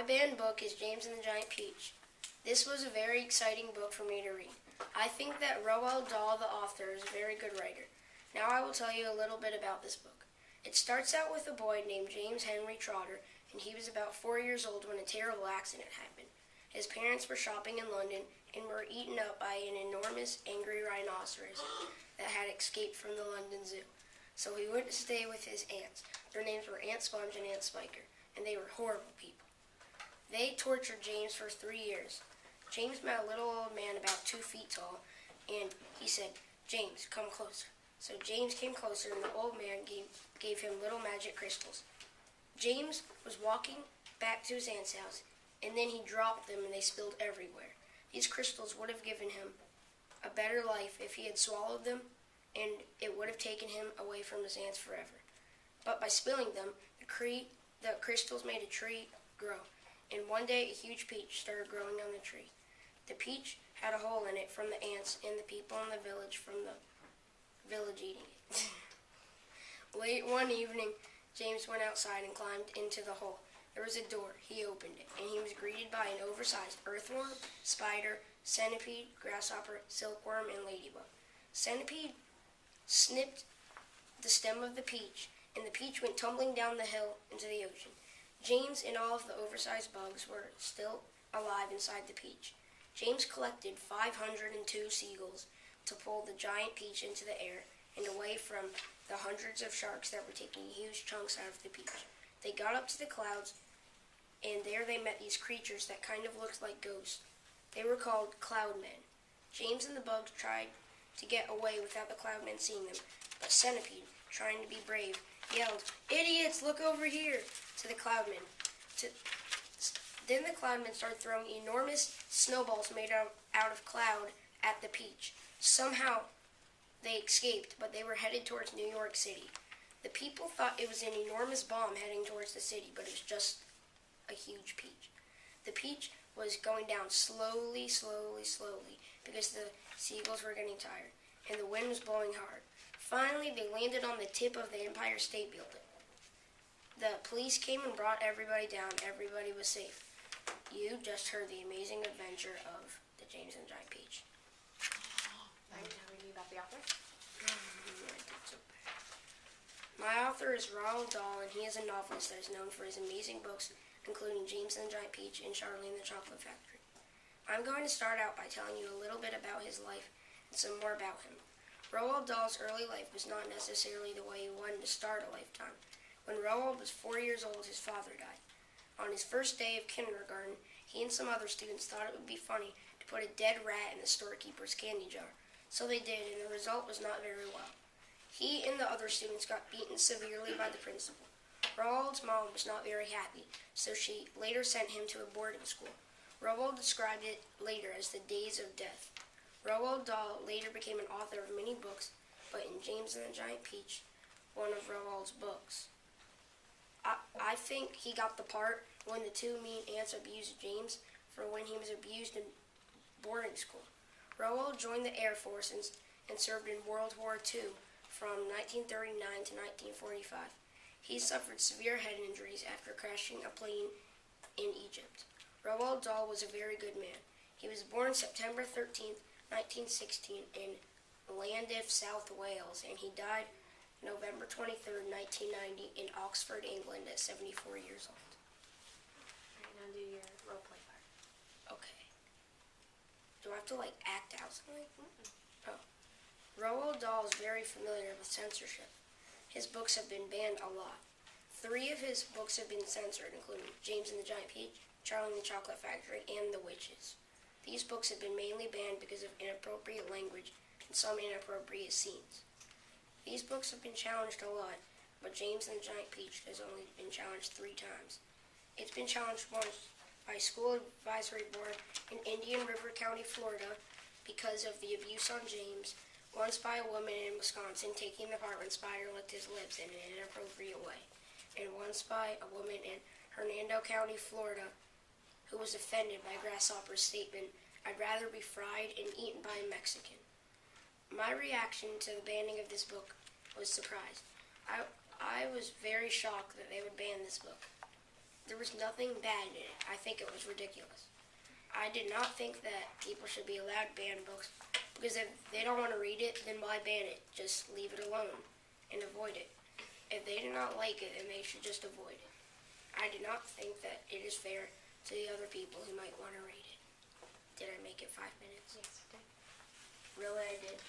banned book is James and the Giant Peach. This was a very exciting book for me to read. I think that Roald Dahl, the author, is a very good writer. Now I will tell you a little bit about this book. It starts out with a boy named James Henry Trotter, and he was about 4 years old when a terrible accident happened. His parents were shopping in London and were eaten up by an enormous angry rhinoceros that had escaped from the London Zoo. So he went to stay with his aunts. Their names were Aunt Sponge and Aunt Spiker, and they were horrible people. They tortured James for 3 years. James met a little old man about 2 feet tall, and he said, "James, come closer." So James came closer, and the old man gave him little magic crystals. James was walking back to his aunt's house, and then he dropped them, and they spilled everywhere. These crystals would have given him a better life if he had swallowed them, and it would have taken him away from his aunts forever. But by spilling them, the crystals made a tree grow, and one day a huge peach started growing on the tree. The peach had a hole in it from the ants and the people in the village from the village eating it. Late one evening, James went outside and climbed into the hole. There was a door. He opened it, and he was greeted by an oversized earthworm, spider, centipede, grasshopper, silkworm, and ladybug. Centipede snipped the stem of the peach, and the peach went tumbling down the hill into the ocean. James and all of the oversized bugs were still alive inside the peach. James collected 502 seagulls to pull the giant peach into the air and away from the hundreds of sharks that were taking huge chunks out of the peach. They got up to the clouds, and there they met these creatures that kind of looked like ghosts. They were called cloudmen. James and the bugs tried to get away without the cloudmen seeing them, but Centipede, trying to be brave, yelled, "Idiots, look over here!" to the cloudmen. Then the cloudmen started throwing enormous snowballs made out of cloud at the peach. Somehow they escaped, but they were headed towards New York City. The people thought it was an enormous bomb heading towards the city, but it was just a huge peach. The peach was going down slowly, because the seagulls were getting tired, and the wind was blowing hard. Finally, they landed on the tip of the Empire State Building. The police came and brought everybody down. Everybody was safe. You just heard the amazing adventure of the James and the Giant Peach. Are you telling me about the author? My author is Roald Dahl, and he is a novelist that is known for his amazing books, including James and the Giant Peach and Charlie and the Chocolate Factory. I'm going to start out by telling you a little bit about his life and some more about him. Roald Dahl's early life was not necessarily the way he wanted to start a lifetime. When Roald was 4 years old, his father died. On his first day of kindergarten, he and some other students thought it would be funny to put a dead rat in the storekeeper's candy jar. So they did, and the result was not very well. He and the other students got beaten severely by the principal. Roald's mom was not very happy, so she later sent him to a boarding school. Roald described it later as the days of death. Roald Dahl later became an author of many books, but in James and the Giant Peach, one of Roald's books. I think he got the part when the 2 mean ants abused James for when he was abused in boarding school. Roald joined the Air Force and served in World War II from 1939 to 1945. He suffered severe head injuries after crashing a plane in Egypt. Roald Dahl was a very good man. He was born September 13, 1916 in Llandaff, South Wales, and he died November 23, 1990 in Oxford, England at 74 years old. All right, now do your role play part. Okay. Do I have to, act out something? Oh. Roald Dahl is very familiar with censorship. His books have been banned a lot. 3 of his books have been censored, including James and the Giant Peach, Charlie and the Chocolate Factory, and The Witches. These books have been mainly banned because of inappropriate language and some inappropriate scenes. These books have been challenged a lot, but James and the Giant Peach has only been challenged 3 times. It's been challenged once by School Advisory Board in Indian River County, Florida, because of the abuse on James, once by a woman in Wisconsin taking the part when Spider licked his lips in an inappropriate way, and once by a woman in Hernando County, Florida, who was offended by Grasshopper's statement, "I'd rather be fried and eaten by a Mexican." My reaction to the banning of this book was surprise. I was very shocked that they would ban this book. There was nothing bad in it. I think it was ridiculous. I did not think that people should be allowed to ban books because if they don't want to read it, then why ban it? Just leave it alone and avoid it. If they do not like it, then they should just avoid it. I do not think that it is fair to the other people who might want to read it. Did I make it 5 minutes? Yes, I did. Really, I did.